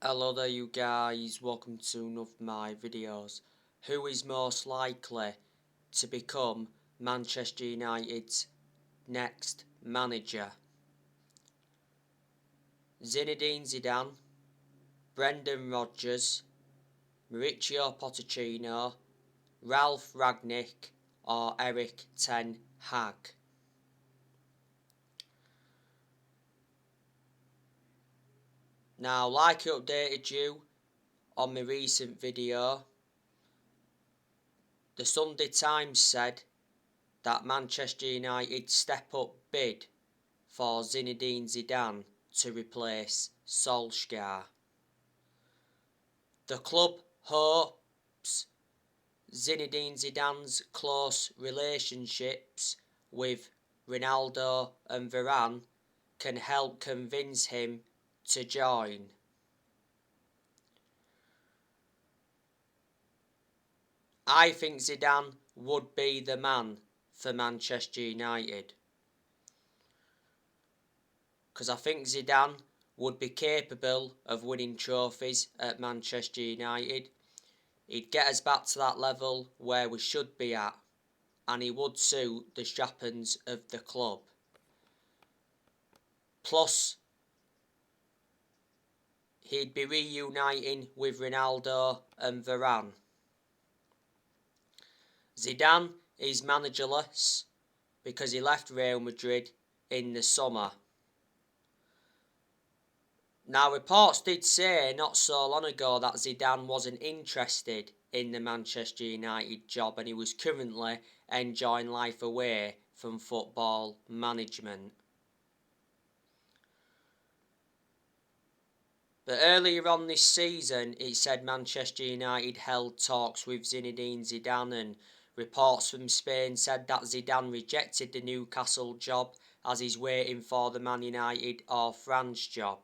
Hello there you guys, welcome to one of my videos. Who is most likely to become Manchester United's next manager? Zinedine Zidane, Brendan Rodgers, Marichio Pottuccino, Ralph Rangnick or Erik ten Hag? Now, like I updated you on my recent video, the Sunday Times said that Manchester United step up bid for Zinedine Zidane to replace Solskjaer. The club hopes Zinedine Zidane's close relationships with Ronaldo and Varane can help convince him to join. I think Zidane would be the man for Manchester United, because I think Zidane would be capable of winning trophies at Manchester United. He'd get us back to that level where we should be at, and he would suit the strappings of the club. Plus, he'd be reuniting with Ronaldo and Varane. Zidane is managerless because he left Real Madrid in the summer. Now, reports did say not so long ago that Zidane wasn't interested in the Manchester United job and he was currently enjoying life away from football management. But earlier on this season, it said Manchester United held talks with Zinedine Zidane, and reports from Spain said that Zidane rejected the Newcastle job as he's waiting for the Man United or France job.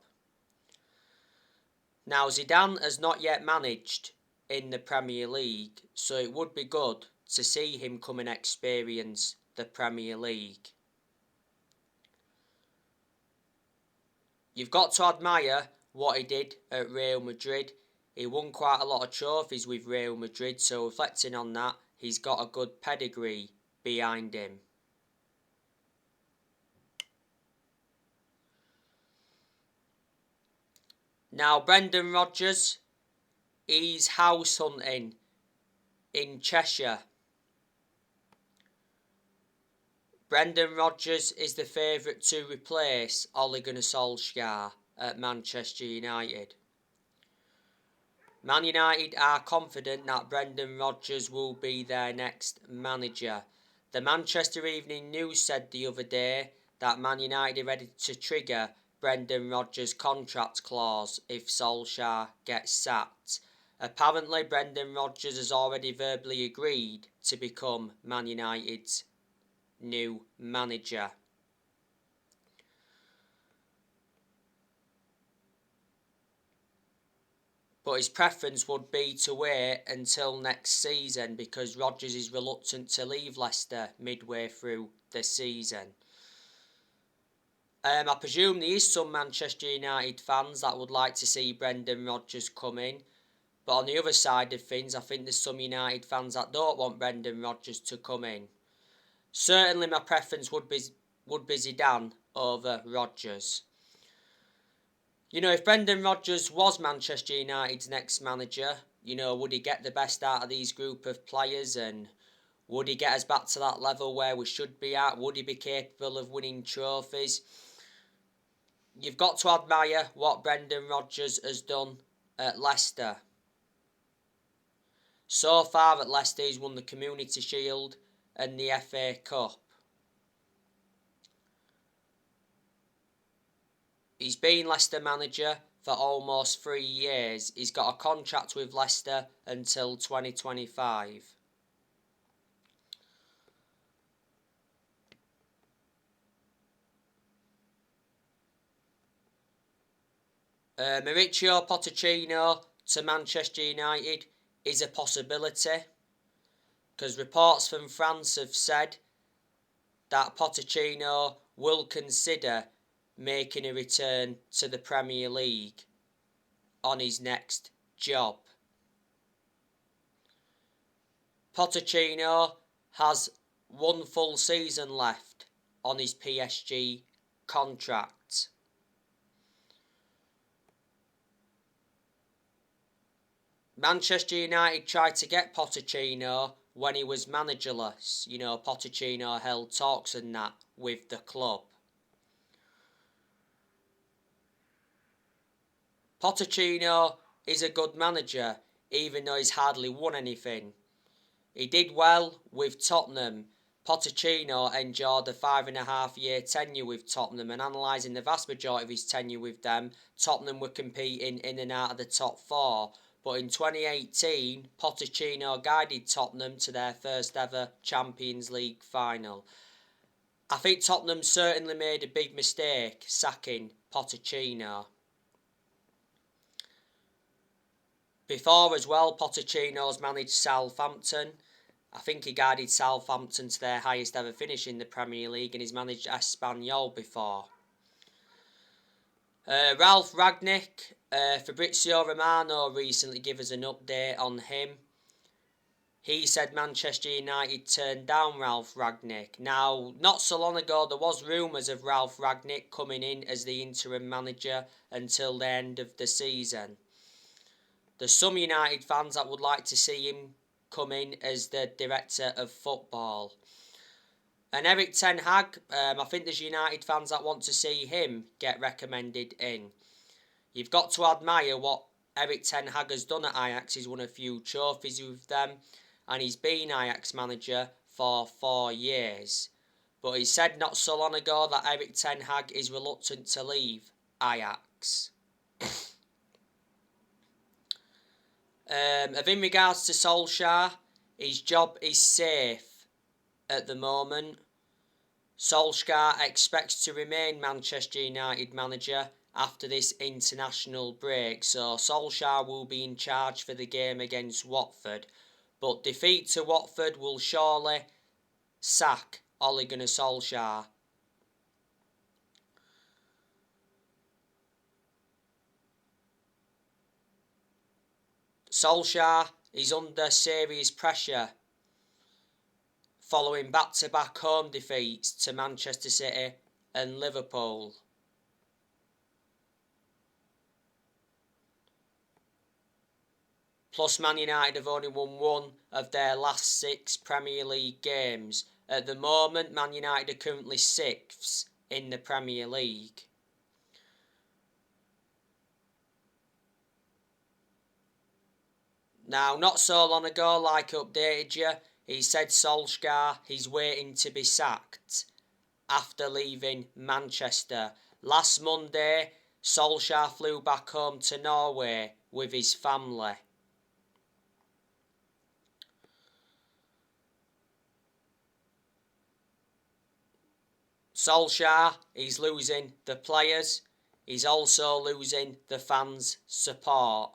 Now, Zidane has not yet managed in the Premier League, so it would be good to see him come and experience the Premier League. You've got to admire what he did at Real Madrid. He won quite a lot of trophies with Real Madrid, so reflecting on that, he's got a good pedigree behind him. Now, Brendan Rodgers, he's house hunting in Cheshire. Brendan Rodgers is the favourite to replace Ole Gunnar Solskjaer at Manchester United. Man United are confident that Brendan Rodgers will be their next manager. The Manchester Evening News said the other day that Man United are ready to trigger Brendan Rodgers' contract clause if Solskjaer gets sacked. Apparently, Brendan Rodgers has already verbally agreed to become Man United's new manager. But his preference would be to wait until next season because Rodgers is reluctant to leave Leicester midway through the season. I presume there is some Manchester United fans that would like to see Brendan Rodgers come in. But on the other side of things, I think there's some United fans that don't want Brendan Rodgers to come in. Certainly my preference would be Zidane over Rodgers. You know, if Brendan Rodgers was Manchester United's next manager, you know, would he get the best out of these group of players, and would he get us back to that level where we should be at? Would he be capable of winning trophies? You've got to admire what Brendan Rodgers has done at Leicester. So far at Leicester, he's won the Community Shield and the FA Cup. He's been Leicester manager for almost 3 years. He's got a contract with Leicester until 2025. Marichio Pottuccino to Manchester United is a possibility, because reports from France have said that Pottuccino will consider making a return to the Premier League. on his next job. Pottuccino has one full season left on his PSG contract. Manchester United tried to get Pottuccino when he was managerless. You know, Pottuccino held talks and that with the club. Pottuccino is a good manager, even though he's hardly won anything. He did well with Tottenham. Pottuccino enjoyed a 5.5-year tenure with Tottenham, and analysing the vast majority of his tenure with them, Tottenham were competing in and out of the top four. But in 2018, Pottuccino guided Tottenham to their first ever Champions League final. I think Tottenham certainly made a big mistake sacking Pottuccino. Before as well, Pottuccino's managed Southampton. I think he guided Southampton to their highest ever finish in the Premier League, and he's managed Espanyol before. Ralph Rangnick, Fabrizio Romano recently gave us an update on him. He said Manchester United turned down Ralph Rangnick. Now, not so long ago, there was rumours of Ralph Rangnick coming in as the interim manager until the end of the season. There's some United fans that would like to see him come in as the director of football. And Erik ten Hag, I think there's United fans that want to see him get recommended in. You've got to admire what Erik ten Hag has done at Ajax. He's won a few trophies with them, and he's been Ajax manager for 4 years. But he said not so long ago that Erik ten Hag is reluctant to leave Ajax. In regards to Solskjaer, his job is safe at the moment. Solskjaer expects to remain Manchester United manager after this international break, so Solskjaer will be in charge for the game against Watford, but defeat to Watford will surely sack Ole Gunnar Solskjaer. Solskjaer is under serious pressure following back-to-back home defeats to Manchester City and Liverpool. Plus, Man United have only won one of their last 6 Premier League games. At the moment, Man United are currently 6th in the Premier League. Now, not so long ago, like I updated you, he said Solskjaer he's waiting to be sacked after leaving Manchester. Last Monday, Solskjaer flew back home to Norway with his family. Solskjaer, he's losing the players. He's also losing the fans' support.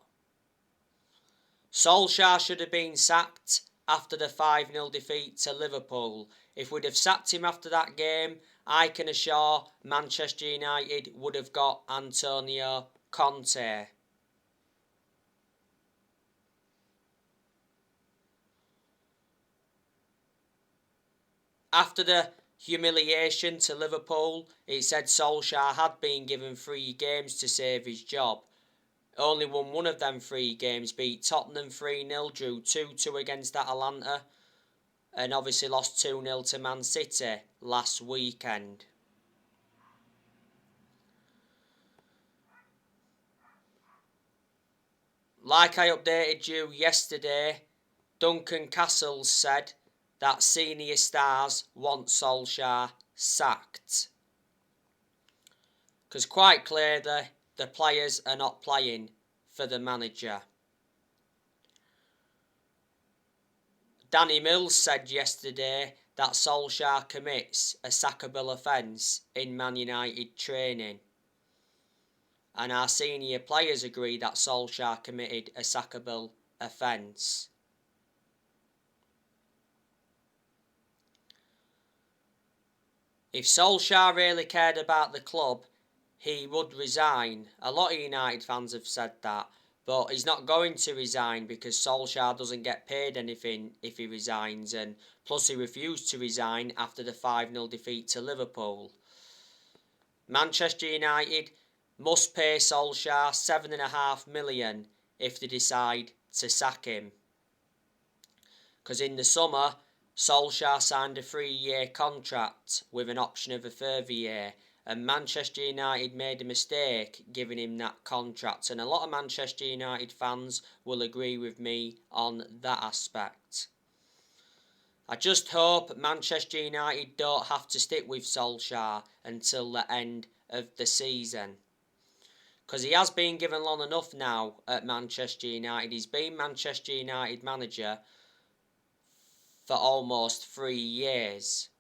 Solskjaer should have been sacked after the 5-0 defeat to Liverpool. If we'd have sacked him after that game, I can assure Manchester United would have got Antonio Conte. After the humiliation to Liverpool, it said Solskjaer had been given 3 games to save his job. Only won one of them 3 games, beat Tottenham 3-0, drew 2-2 against Atalanta, and obviously lost 2-0 to Man City last weekend. Like I updated you yesterday, Duncan Castles said that senior stars want Solskjaer sacked. Because quite clearly, the players are not playing for the manager. Danny Mills said yesterday that Solskjaer commits a sackable offence in Man United training. And our senior players agree that Solskjaer committed a sackable offence. If Solskjaer really cared about the club, he would resign. A lot of United fans have said that, but he's not going to resign because Solskjaer doesn't get paid anything if he resigns, and plus he refused to resign after the 5-0 defeat to Liverpool. Manchester United must pay Solskjaer £7.5 million if they decide to sack him. Because in the summer, Solskjaer signed a 3-year contract with an option of a further year, and Manchester United made a mistake giving him that contract, and a lot of Manchester United fans will agree with me on that aspect. I just hope Manchester United don't have to stick with Solskjaer until the end of the season. Because he has been given long enough now at Manchester United. He's been Manchester United manager for almost 3 years.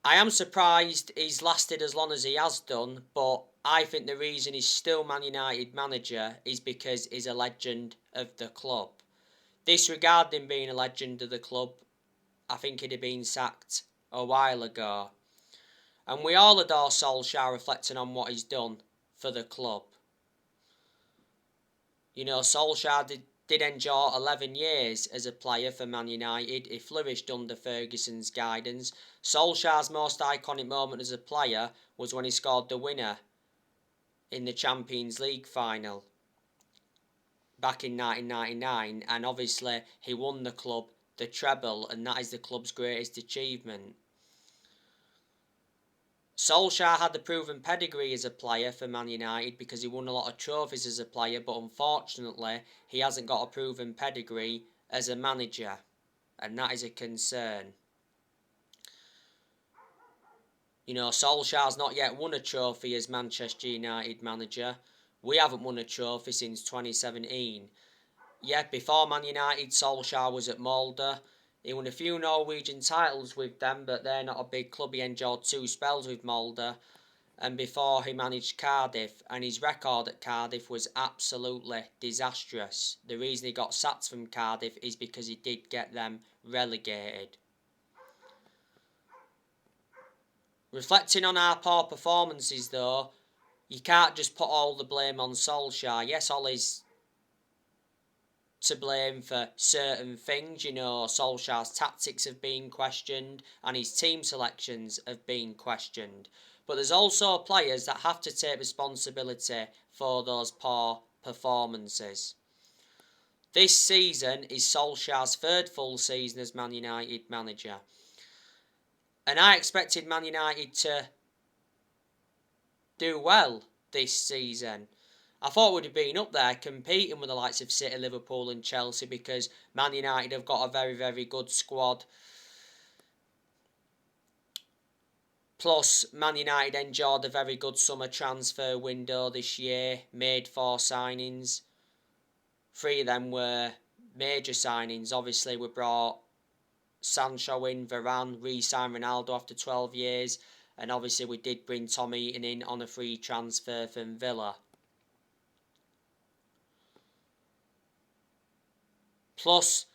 I am surprised he's lasted as long as he has done, but I think the reason he's still Man United manager is because he's a legend of the club. Disregarding being a legend of the club, I think he'd have been sacked a while ago. And we all adore Solskjaer reflecting on what he's done for the club. You know, Solskjaer did endure 11 years as a player for Man United. He flourished under Ferguson's guidance. Solskjaer's most iconic moment as a player was when he scored the winner in the Champions League final back in 1999, and obviously he won the club the treble, and that is the club's greatest achievement. Solskjaer had the proven pedigree as a player for Man United because he won a lot of trophies as a player, but unfortunately he hasn't got a proven pedigree as a manager, and that is a concern. You know, Solskjaer's not yet won a trophy as Manchester United manager. We haven't won a trophy since 2017. Yet before Man United, Solskjaer was at Molde. He won a few Norwegian titles with them, but they're not a big club. He endured 2 spells with Molde, and before he managed Cardiff, and his record at Cardiff was absolutely disastrous. The reason he got sacked from Cardiff is because he did get them relegated. Reflecting on our poor performances though, you can't just put all the blame on Solskjaer. Yes, Ollie's to blame for certain things. You know, Solskjaer's tactics have been questioned and his team selections have been questioned. But there's also players that have to take responsibility for those poor performances. This season is Solskjaer's 3rd full season as Man United manager. And I expected Man United to do well this season. I thought we'd have been up there competing with the likes of City, Liverpool and Chelsea, because Man United have got a very, very good squad. Plus, Man United enjoyed a very good summer transfer window this year, made 4 signings. 3 of them were major signings. Obviously, we brought Sancho in, Varane, re-signed Ronaldo after 12 years. And obviously we did bring Tom Heaton in on a free transfer from Villa. Plus,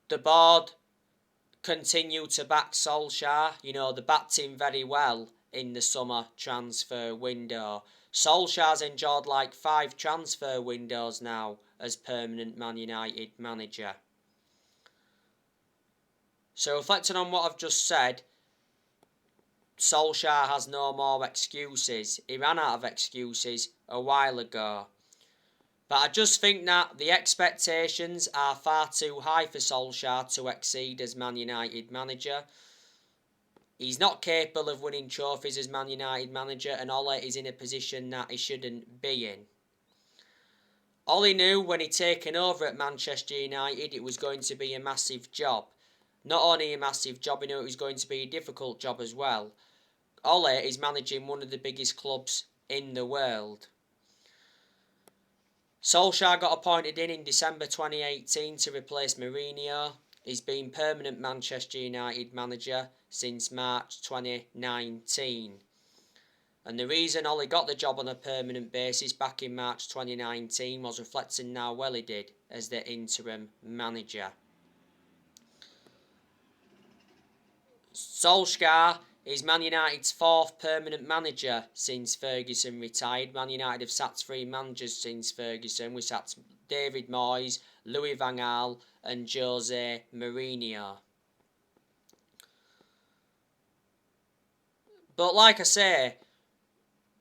the board continue to back Solskjaer. You know, they backed him very well in the summer transfer window. Solskjaer's enjoyed like 5 transfer windows now as permanent Man United manager. So reflecting on what I've just said, Solskjaer has no more excuses. He ran out of excuses a while ago. But I just think that the expectations are far too high for Solskjaer to exceed as Man United manager. He's not capable of winning trophies as Man United manager, and Ole is in a position that he shouldn't be in. Ole knew when he taken over at Manchester United it was going to be a massive job. Not only a massive job, he knew it was going to be a difficult job as well. Ole is managing one of the biggest clubs in the world. Solskjaer got appointed in December 2018 to replace Marichio. He's been permanent Manchester United manager since March 2019. And the reason Ole got the job on a permanent basis back in March 2019 was reflecting how well he did as the interim manager. Solskjaer He's Man United's fourth permanent manager since Ferguson retired. Man United have sacked 3 managers since Ferguson. We sacked David Moyes, Louis van Gaal and Jose Mourinho. But like I say,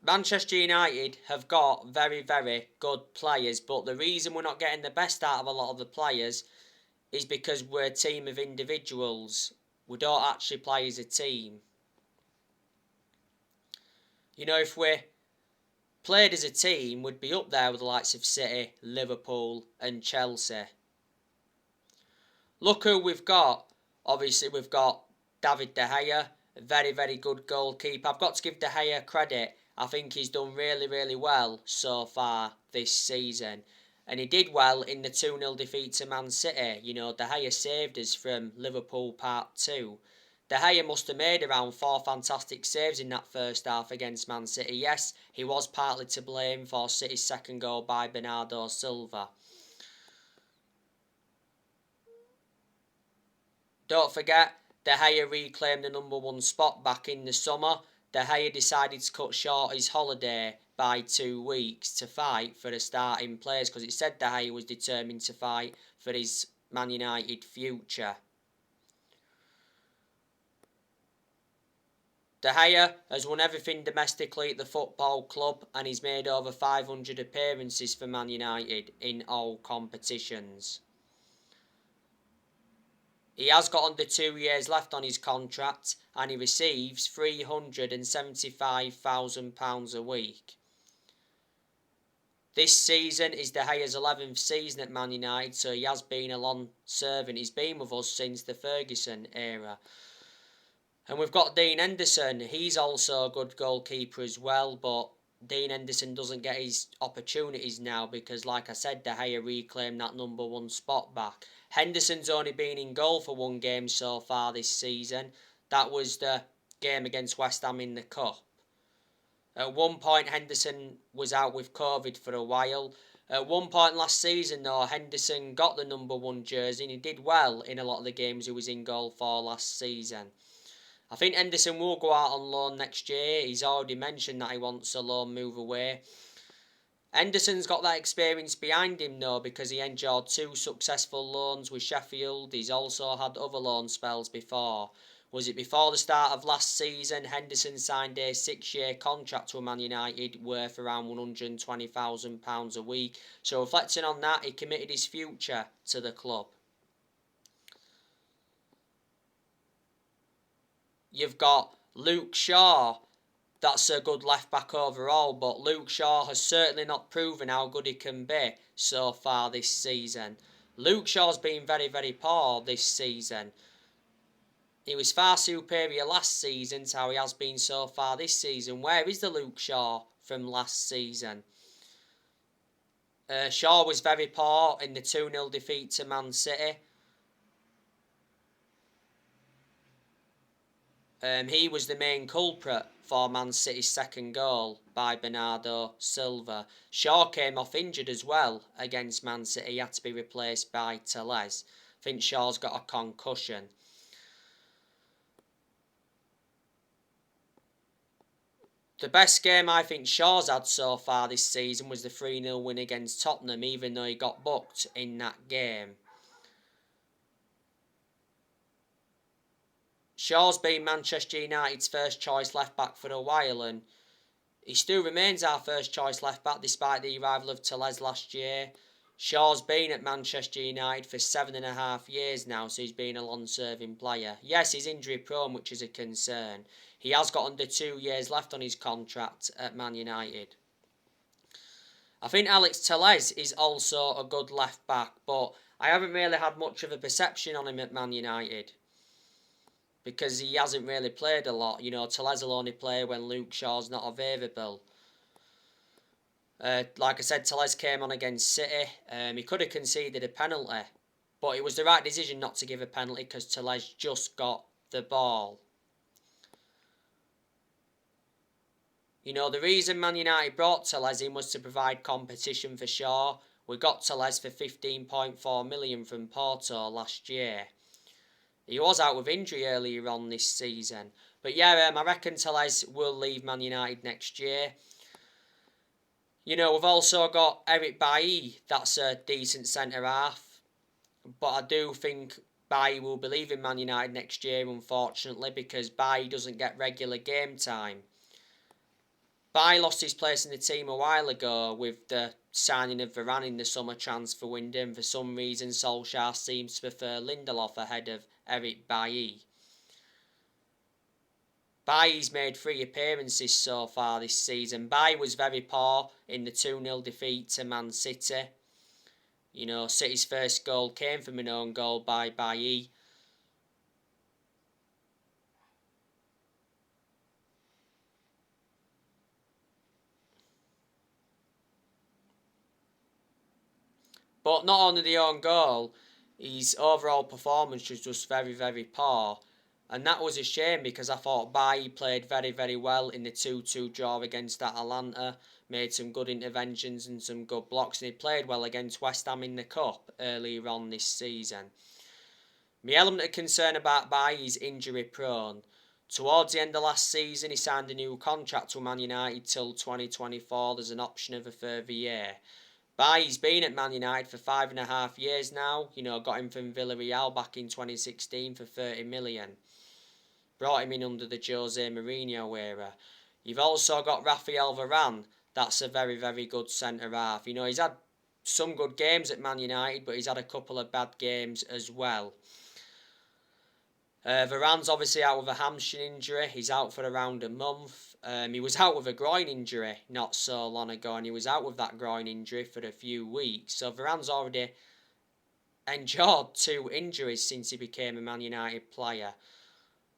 Manchester United have got very, very good players, but the reason we're not getting the best out of a lot of the players is because we're a team of individuals. We don't actually play as a team. You know, if we played as a team, we'd be up there with the likes of City, Liverpool and Chelsea. Look who we've got. Obviously, we've got David De Gea, a very, very good goalkeeper. I've got to give De Gea credit. I think he's done really, really well so far this season. And he did well in the 2-0 defeat to Man City. You know, De Gea saved us from Liverpool Part 2. De Gea must have made around 4 fantastic saves in that first half against Man City. Yes, he was partly to blame for City's second goal by Bernardo Silva. Don't forget, De Gea reclaimed the number 1 spot back in the summer. De Gea decided to cut short his holiday by 2 weeks to fight for the starting place because it said De Gea was determined to fight for his Man United future. De Gea has won everything domestically at the football club and he's made over 500 appearances for Man United in all competitions. He has got under 2 years left on his contract and he receives £375,000 a week. This season is De Gea's 11th season at Man United, so he has been a long servant. He's been with us since the Ferguson era. And we've got Dean Henderson. He's also a good goalkeeper as well, but Dean Henderson doesn't get his opportunities now because, like I said, De Gea reclaimed that number 1 spot back. Henderson's only been in goal for 1 game so far this season. That was the game against West Ham in the Cup. At one point, Henderson was out with COVID for a while. At one point last season, though, Henderson got the number 1 jersey and he did well in a lot of the games he was in goal for last season. I think Henderson will go out on loan next year. He's already mentioned that he wants a loan move away. Henderson's got that experience behind him though because he endured 2 successful loans with Sheffield. He's also had other loan spells before. Was it before the start of last season? Henderson signed a 6-year contract to Man United worth around £120,000 a week. So reflecting on that, he committed his future to the club. You've got Luke Shaw. That's a good left back overall, but Luke Shaw has certainly not proven how good he can be so far this season. Luke Shaw's been very, very poor this season. He was far superior last season to how he has been so far this season. Where is the Luke Shaw from last season? Shaw was very poor in the 2-0 defeat to Man City. He was the main culprit for Man City's second goal by Bernardo Silva. Shaw came off injured as well against Man City. He had to be replaced by Telles. I think Shaw's got a concussion. The best game I think Shaw's had so far this season was the 3-0 win against Tottenham, even though he got booked in that game. Shaw's been Manchester United's first choice left back for a while and he still remains our first choice left back despite the arrival of Telles last year. Shaw's been at Manchester United for 7.5 years now, so he's been a long-serving player. Yes, he's injury prone, which is a concern. He has got under 2 years left on his contract at Man United. I think Alex Telles is also a good left back, but I haven't really had much of a perception on him at Man United because he hasn't really played a lot. You know, Telles will only play when Luke Shaw's not available. Like I said, Telles came on against City. He could have conceded a penalty, but it was the right decision not to give a penalty because Telles just got the ball. You know, the reason Man United brought Telles in was to provide competition for Shaw. We got Telles for £15.4 million from Porto last year. He was out with injury earlier on this season. But yeah, I reckon Telles will leave Man United next year. You know, we've also got Eric Bailly. That's a decent centre-half. But I do think Bailly will be leaving Man United next year, unfortunately, because Bailly doesn't get regular game time. Bailly lost his place in the team a while ago with the signing of Varane in the summer transfer window, and for some reason Solskjaer seems to prefer Lindelof ahead of Eric Bailly. Bailly's made 3 appearances so far this season. Bailly was very poor in the 2-0 defeat to Man City. You know, City's first goal came from an own goal by Bailly. But not only the own goal, his overall performance was just very, very poor. And that was a shame because I thought Bailly played very, very well in the 2-2 draw against Atalanta. Made some good interventions and some good blocks. And he played well against West Ham in the Cup earlier on this season. My element of concern about Bailly is injury prone. Towards the end of last season, he signed a new contract with Man United till 2024. There's an option of a further year. Bailly's been at Man United for 5.5 years now. You know, got him from Villarreal back in 2016 for 30 million. Brought him in under the Jose Mourinho era. You've also got Raphael Varane. That's a very, very good centre-half. You know, he's had some good games at Man United, but he's had a couple of bad games as well. Varane's obviously out with a hamstring injury. He's out for around a month. He was out with a groin injury not so long ago, and he was out with that groin injury for a few weeks. So Varane's already endured 2 injuries since he became a Man United player.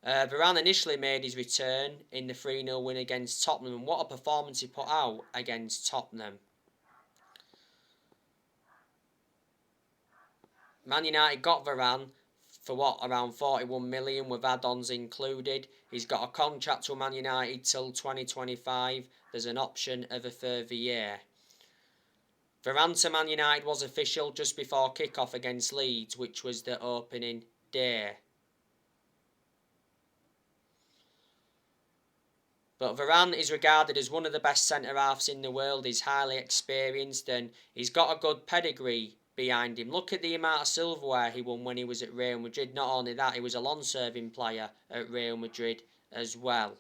Varane initially made his return in the 3-0 win against Tottenham, and what a performance he put out against Tottenham. Man United got Varane for around 41 million with add-ons included. He's got a contract with Man United till 2025. There's an option of a further year. Varane to Man United was official just before kick-off against Leeds, which was the opening day. But Varane is regarded as one of the best centre-halves in the world. He's highly experienced and he's got a good pedigree behind him. Look at the amount of silverware he won when he was at Real Madrid. Not only that, he was a long-serving player at Real Madrid as well.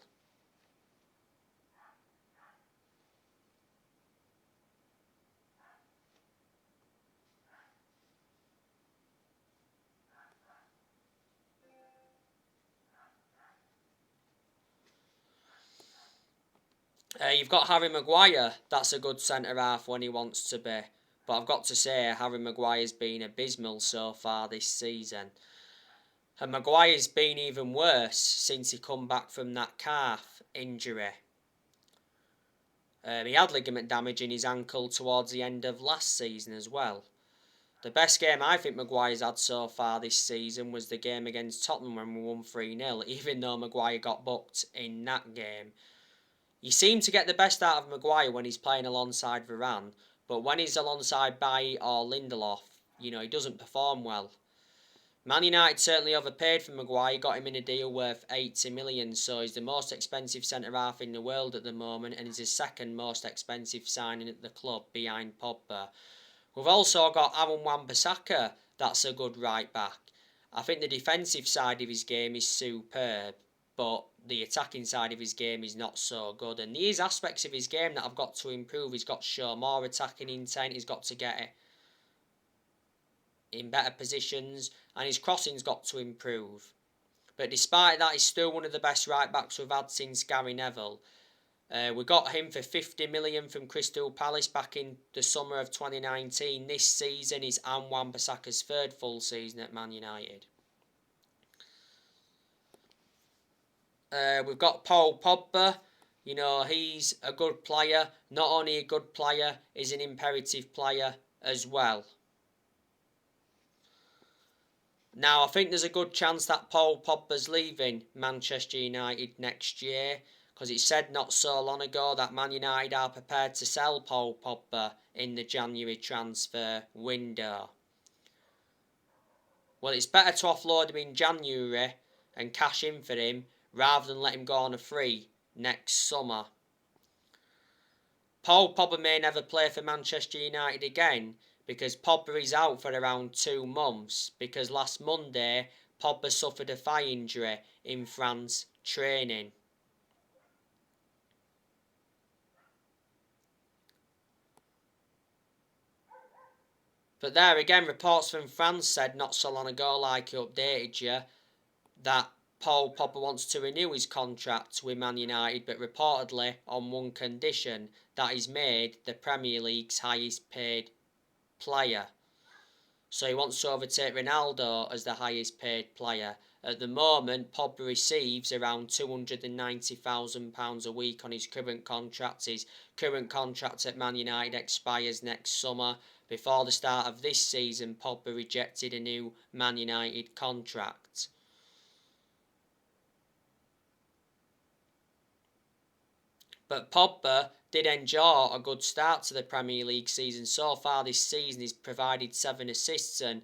You've got Harry Maguire. That's a good centre-half when he wants to be. But I've got to say, Harry Maguire's been abysmal so far this season. And Maguire's been even worse since he come back from that calf injury. He had ligament damage in his ankle towards the end of last season as well. The best game I think Maguire's had so far this season was the game against Tottenham when we won 3-0, even though Maguire got booked in that game. You seem to get the best out of Maguire when he's playing alongside Varane, but when he's alongside Bailly or Lindelof, you know, he doesn't perform well. Man United certainly overpaid for Maguire, got him in a deal worth 80 million, so he's the most expensive centre-half in the world at the moment, and he's the second most expensive signing at the club behind Pogba. We've also got Aaron Wan-Bissaka. That's a good right-back. I think the defensive side of his game is superb, but the attacking side of his game is not so good. And these aspects of his game that I've got to improve. He's got to show more attacking intent. He's got to get it in better positions. And his crossing's got to improve. But despite that, he's still one of the best right-backs we've had since Gary Neville. We got him for 50 million from Crystal Palace back in the summer of 2019. This season is Aaron Wan-Bissaka's 3rd full season at Man United. We've got Paul Pogba. You know, he's a good player. Not only a good player, he's an imperative player as well. Now, I think there's a good chance that Paul Pogba's leaving Manchester United next year, because it said not so long ago that Man United are prepared to sell Paul Pogba in the January transfer window. Well, it's better to offload him in January and cash in for him rather than let him go on a free next summer. Paul Pogba may never play for Manchester United again because Pogba is out for around 2 months because last Monday Pogba suffered a thigh injury in France training. But there again, reports from France said not so long ago, like he updated you, that Paul Pogba wants to renew his contract with Man United, but reportedly on one condition, that he's made the Premier League's highest paid player. So he wants to overtake Ronaldo as the highest paid player. At the moment, Pogba receives around £290,000 a week on his current contract. His current contract at Man United expires next summer. Before the start of this season, Pogba rejected a new Man United contract. But Pogba did enjoy a good start to the Premier League season. So far this season he's provided 7 assists and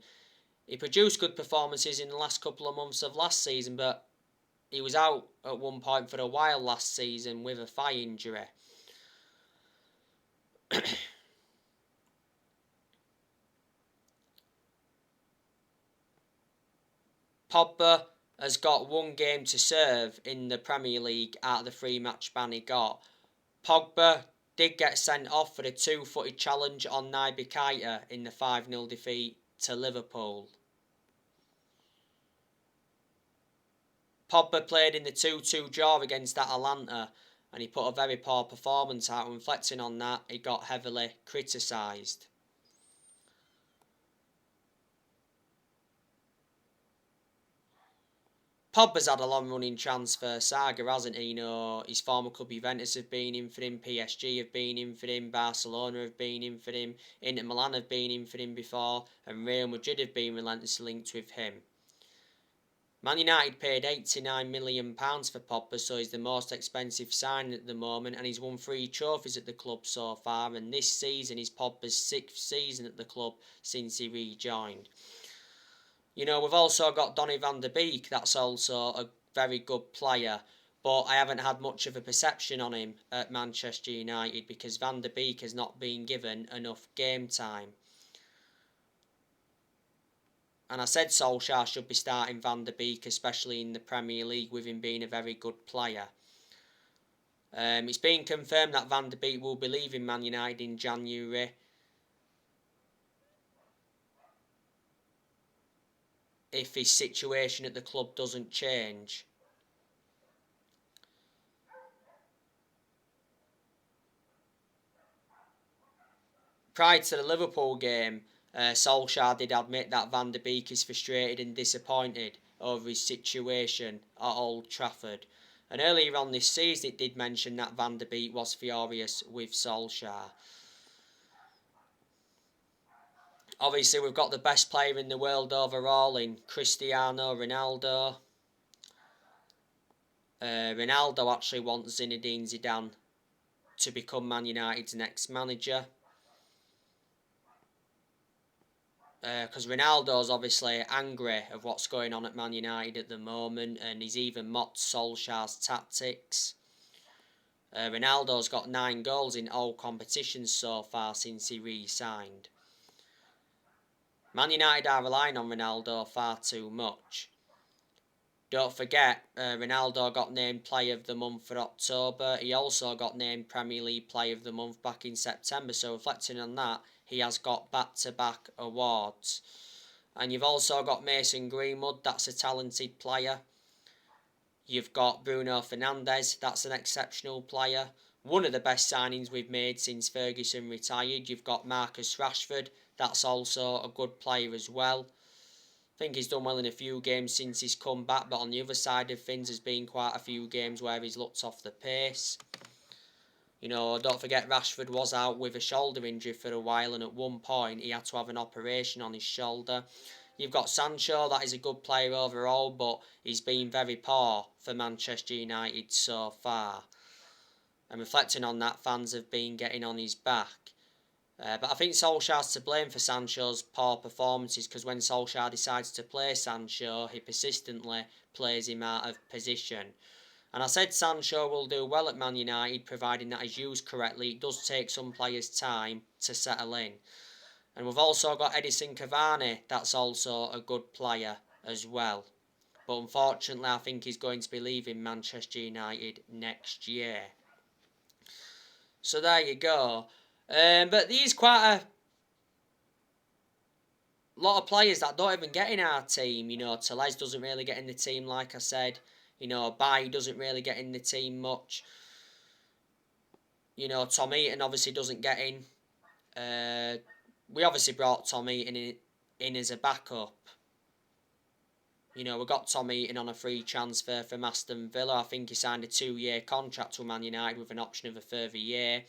he produced good performances in the last couple of months of last season, but he was out at one point for a while last season with a thigh injury. Pogba has got 1 game to serve in the Premier League out of the 3-match ban he got. Pogba did get sent off for a 2-footed challenge on Naby Keita in the 5-0 defeat to Liverpool. Pogba played in the 2-2 draw against Atalanta and he put a very poor performance out. Reflecting on that, he got heavily criticised. Pogba's had a long-running transfer saga, hasn't he? You know, his former club Juventus have been in for him, PSG have been in for him, Barcelona have been in for him, Inter Milan have been in for him before, and Real Madrid have been relentlessly linked with him. Man United paid £89 million for Pogba, so he's the most expensive signing at the moment, and he's won 3 trophies at the club so far, and this season is Pogba's 6th season at the club since he rejoined. You know, we've also got Donny Van Der Beek, that's also a very good player, but I haven't had much of a perception on him at Manchester United because Van Der Beek has not been given enough game time. And I said Solskjaer should be starting Van Der Beek, especially in the Premier League, with him being a very good player. It's been confirmed that Van Der Beek will be leaving Man United in January. If his situation at the club doesn't change. Prior to the Liverpool game, Solskjaer did admit that Van Der Beek is frustrated and disappointed over his situation at Old Trafford. And earlier on this season it did mention that Van Der Beek was furious with Solskjaer. Obviously we've got the best player in the world overall in Cristiano Ronaldo. Ronaldo actually wants Zinedine Zidane to become Man United's next manager. Because Ronaldo's obviously angry of what's going on at Man United at the moment, and he's even mocked Solskjaer's tactics. Ronaldo's got 9 goals in all competitions so far since he re-signed. Man United are relying on Ronaldo far too much. Don't forget, Ronaldo got named Player of the Month for October. He also got named Premier League Player of the Month back in September. So reflecting on that, he has got back-to-back awards. And you've also got Mason Greenwood, that's a talented player. You've got Bruno Fernandes, that's an exceptional player. One of the best signings we've made since Ferguson retired. You've got Marcus Rashford, that's also a good player as well. I think he's done well in a few games since he's come back, but on the other side of things there's been quite a few games where he's looked off the pace. You know, don't forget Rashford was out with a shoulder injury for a while, and at one point he had to have an operation on his shoulder. You've got Sancho, that is a good player overall, but he's been very poor for Manchester United so far. And reflecting on that, fans have been getting on his back. But I think Solskjaer's to blame for Sancho's poor performances, because when Solskjaer decides to play Sancho, he persistently plays him out of position. And I said Sancho will do well at Man United, providing that he's used correctly. It does take some players time to settle in. And we've also got Edison Cavani, that's also a good player as well. But unfortunately, I think he's going to be leaving Manchester United next year. So there you go. But there's quite a lot of players that don't even get in our team. Tellez doesn't really get in the team, like I said. Bailly doesn't really get in the team much. Tom Eaton obviously doesn't get in. We obviously brought Tom Eaton in as a backup. We got Tom Eaton on a free transfer from Aston Villa. I think he signed a 2-year contract with Man United with an option of a further year.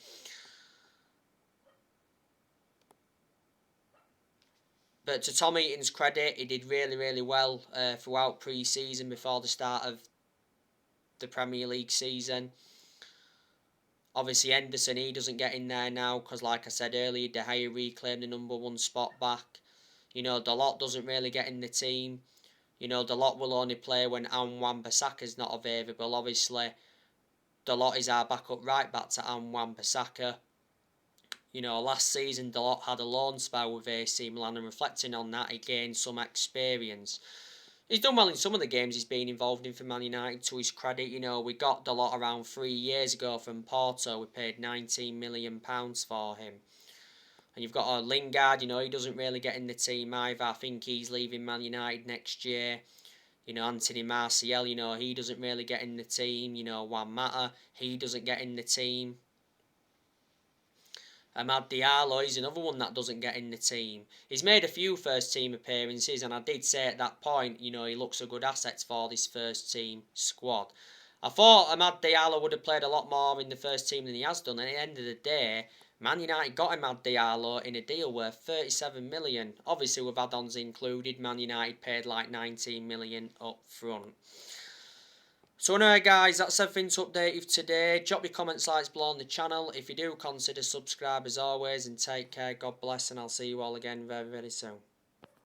But to Tom Eaton's credit, he did really, really well throughout pre-season before the start of the Premier League season. Obviously, Henderson, he doesn't get in there now because, like I said earlier, De Gea reclaimed the number 1 spot back. Dalot doesn't really get in the team. Dalot will only play when Wan-Bissaka's not available. Obviously, Dalot is our backup right back to Wan-Bissaka. Last season Dalot had a loan spell with AC Milan, and reflecting on that, he gained some experience. He's done well in some of the games he's been involved in for Man United, to his credit. We got Dalot around 3 years ago from Porto. We paid £19 million for him. And you've got Lingard, he doesn't really get in the team either. I think he's leaving Man United next year. Anthony Martial, he doesn't really get in the team. Juan Mata, he doesn't get in the team. Amad Diallo is another one that doesn't get in the team. He's made a few first team appearances, and I did say at that point, he looks a good asset for this first team squad. I thought Amad Diallo would have played a lot more in the first team than he has done, and at the end of the day, Man United got Amad Diallo in a deal worth 37 million. Obviously with add-ons included, Man United paid like 19 million up front. So anyway guys, that's everything to update you today. Drop your comments, likes below on the channel. If you do, consider subscribe as always, and take care. God bless, and I'll see you all again very, very soon.